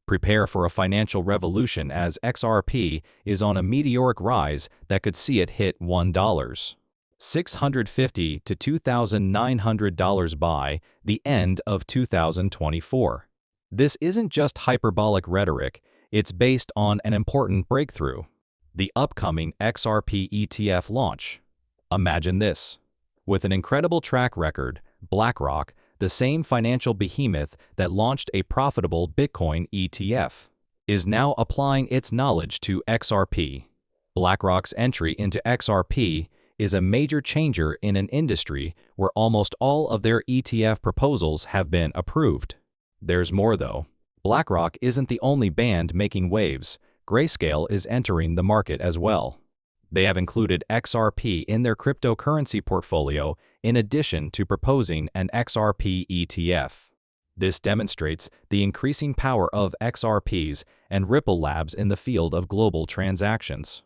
Prepare for a financial revolution as XRP is on a meteoric rise that could see it hit $1,650 to $2,900 by the end of 2024. This isn't just hyperbolic rhetoric, it's based on an important breakthrough: the upcoming XRP ETF launch. Imagine this. With an incredible track record, BlackRock, the same financial behemoth that launched a profitable Bitcoin ETF, is now applying its knowledge to XRP. BlackRock's entry into XRP is a major changer in an industry where almost all of their ETF proposals have been approved. There's more though. BlackRock isn't the only band making waves. Grayscale is entering the market as well. They have included XRP in their cryptocurrency portfolio in addition to proposing an XRP ETF. This demonstrates the increasing power of XRPs and Ripple Labs in the field of global transactions.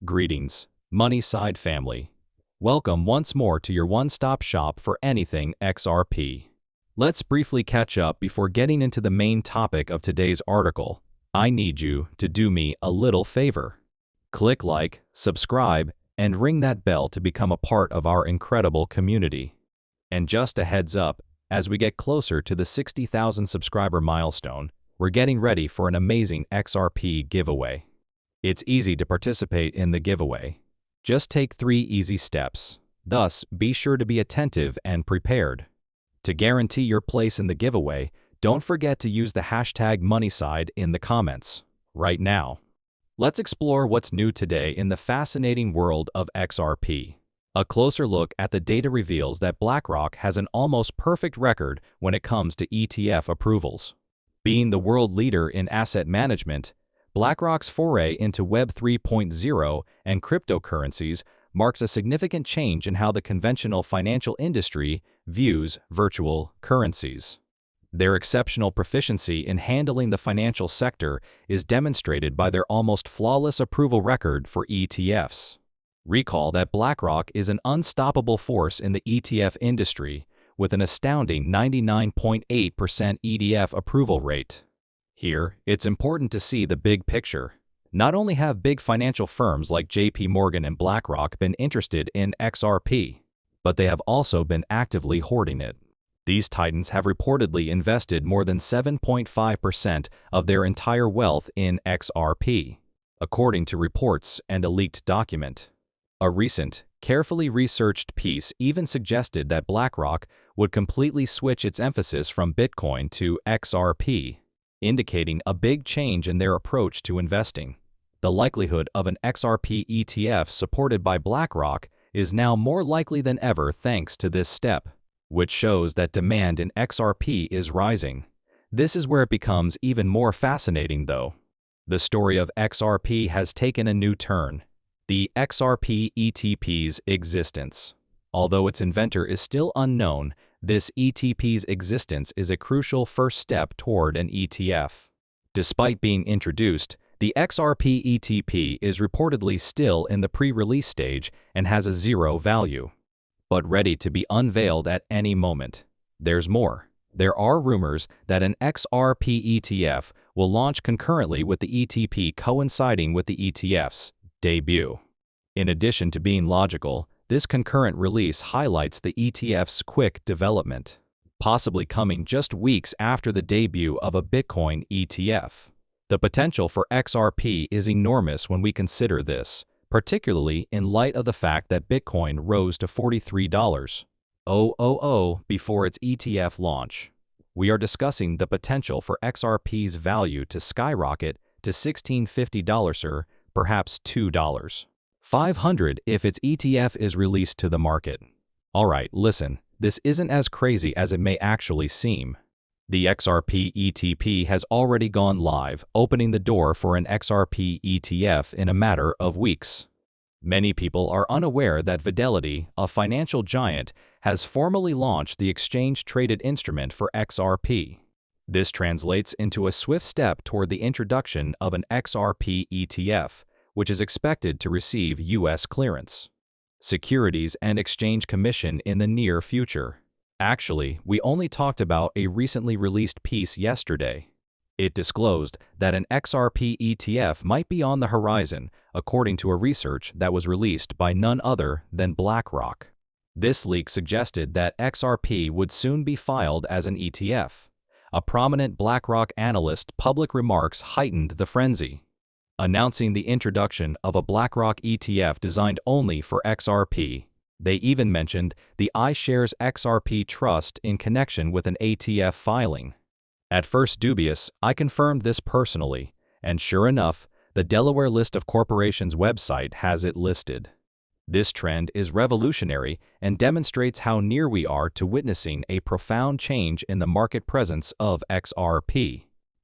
Greetings, Money Side family. Welcome once more to your one-stop shop for anything XRP. Let's briefly catch up before getting into the main topic of today's article. I need you to do me a little favor. Click like, subscribe, and ring that bell to become a part of our incredible community. And just a heads up, as we get closer to the 60,000 subscriber milestone, we're getting ready for an amazing XRP giveaway. It's easy to participate in the giveaway. Just take 3 easy steps. Thus, be sure to be attentive and prepared. To guarantee your place in the giveaway, don't forget to use the hashtag MoneySide in the comments. Right now, let's explore what's new today in the fascinating world of XRP. A closer look at the data reveals that BlackRock has an almost perfect record when it comes to ETF approvals. Being the world leader in asset management, BlackRock's foray into Web 3.0 and cryptocurrencies marks a significant change in how the conventional financial industry views virtual currencies. Their exceptional proficiency in handling the financial sector is demonstrated by their almost flawless approval record for ETFs. Recall that BlackRock is an unstoppable force in the ETF industry, with an astounding 99.8% ETF approval rate. Here, it's important to see the big picture. Not only have big financial firms like JP Morgan and BlackRock been interested in XRP, but they have also been actively hoarding it. These titans have reportedly invested more than 7.5% of their entire wealth in XRP, according to reports and a leaked document. A recent, carefully researched piece even suggested that BlackRock would completely switch its emphasis from Bitcoin to XRP, indicating a big change in their approach to investing. The likelihood of an XRP ETF supported by BlackRock is now more likely than ever thanks to this step, which shows that demand in XRP is rising. This is where it becomes even more fascinating though. The story of XRP has taken a new turn: the XRP ETP's existence. Although its inventor is still unknown, this ETP's existence is a crucial first step toward an ETF. Despite being introduced, the XRP ETP is reportedly still in the pre-release stage and has a zero value, but ready to be unveiled at any moment. There's more. There are rumors that an XRP ETF will launch concurrently with the ETP, coinciding with the ETF's debut. In addition to being logical, this concurrent release highlights the ETF's quick development, possibly coming just weeks after the debut of a Bitcoin ETF. The potential for XRP is enormous when we consider this, particularly in light of the fact that Bitcoin rose to $43,000 before its ETF launch. We are discussing the potential for XRP's value to skyrocket to $1,650 or perhaps $2,500 if its ETF is released to the market. Alright, listen, this isn't as crazy as it may actually seem. The XRP ETP has already gone live, opening the door for an XRP ETF in a matter of weeks. Many people are unaware that Fidelity, a financial giant, has formally launched the exchange-traded instrument for XRP. This translates into a swift step toward the introduction of an XRP ETF, which is expected to receive U.S. clearance, Securities and Exchange Commission in the near future. Actually, we only talked about a recently released piece yesterday. It disclosed that an XRP ETF might be on the horizon, according to a research that was released by none other than BlackRock. This leak suggested that XRP would soon be filed as an ETF. A prominent BlackRock analyst's public remarks heightened the frenzy, announcing the introduction of a BlackRock ETF designed only for XRP. They even mentioned the iShares XRP Trust in connection with an ATF filing. At first dubious, I confirmed this personally, and sure enough, the Delaware List of Corporations website has it listed. This trend is revolutionary and demonstrates how near we are to witnessing a profound change in the market presence of XRP,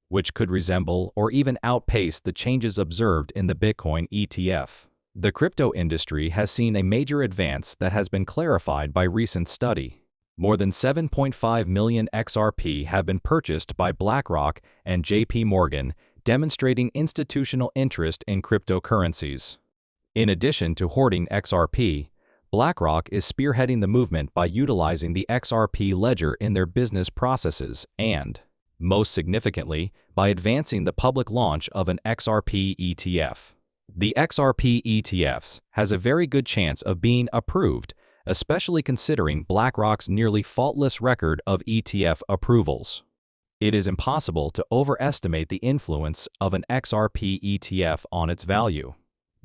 which could resemble or even outpace the changes observed in the Bitcoin ETF. The crypto industry has seen a major advance that has been clarified by recent study. More than 7.5 million XRP have been purchased by BlackRock and JP Morgan, demonstrating institutional interest in cryptocurrencies. In addition to hoarding XRP, BlackRock is spearheading the movement by utilizing the XRP ledger in their business processes and, most significantly, by advancing the public launch of an XRP ETF. The XRP ETFs has a very good chance of being approved, especially considering BlackRock's nearly faultless record of ETF approvals. It is impossible to overestimate the influence of an XRP ETF on its value.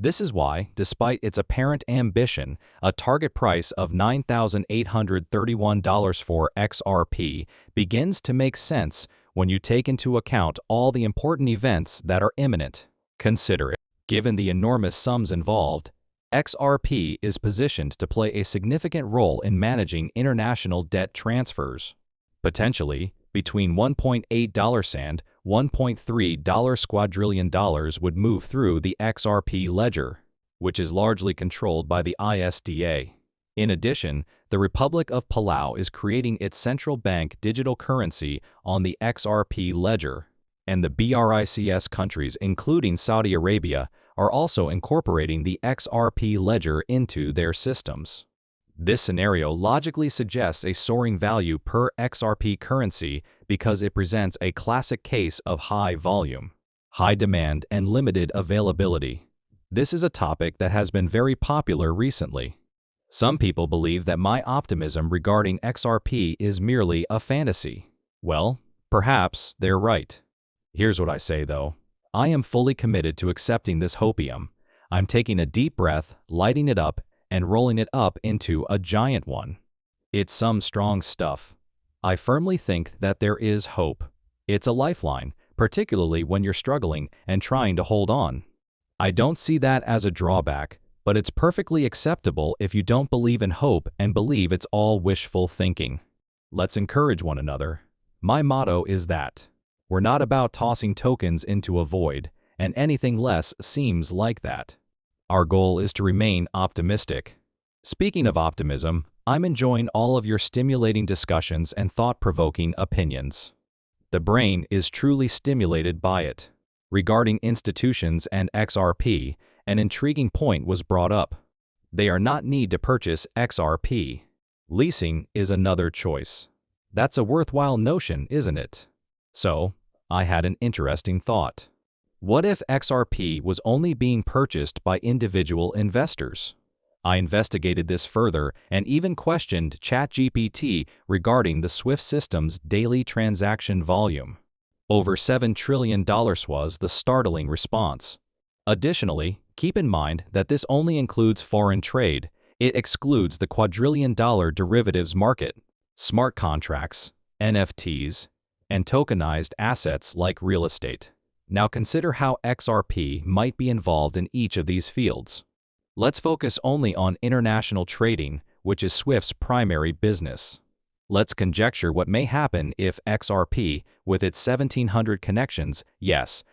This is why, despite its apparent ambition, a target price of $9,831 for XRP begins to make sense when you take into account all the important events that are imminent. Consider it. Given the enormous sums involved, XRP is positioned to play a significant role in managing international debt transfers. Potentially, between $1.8 and $1.3 quadrillion would move through the XRP ledger, which is largely controlled by the ISDA. In addition, the Republic of Palau is creating its central bank digital currency on the XRP ledger, and the BRICS countries, including Saudi Arabia, are also incorporating the XRP ledger into their systems. This scenario logically suggests a soaring value per XRP currency because it presents a classic case of high volume, high demand, and limited availability. This is a topic that has been very popular recently. Some people believe that my optimism regarding XRP is merely a fantasy. Well, perhaps they're right. Here's what I say though. I am fully committed to accepting this hopium. I'm taking a deep breath, lighting it up, and rolling it up into a giant one. It's some strong stuff. I firmly think that there is hope. It's a lifeline, particularly when you're struggling and trying to hold on. I don't see that as a drawback, but it's perfectly acceptable if you don't believe in hope and believe it's all wishful thinking. Let's encourage one another. My motto is that we're not about tossing tokens into a void, and anything less seems like that. Our goal is to remain optimistic. Speaking of optimism, I'm enjoying all of your stimulating discussions and thought-provoking opinions. The brain is truly stimulated by it. Regarding institutions and XRP, an intriguing point was brought up. They are not need to purchase XRP. Leasing is another choice. That's a worthwhile notion, isn't it? So, I had an interesting thought. What if XRP was only being purchased by individual investors? I investigated this further and even questioned ChatGPT regarding the SWIFT system's daily transaction volume. Over $7 trillion was the startling response. Additionally, keep in mind that this only includes foreign trade. It excludes the quadrillion-dollar derivatives market, smart contracts, NFTs, and tokenized assets like real estate. Now consider how XRP might be involved in each of these fields. Let's focus only on international trading, which is SWIFT's primary business. Let's conjecture what may happen if XRP, with its 1,700 connections, yes,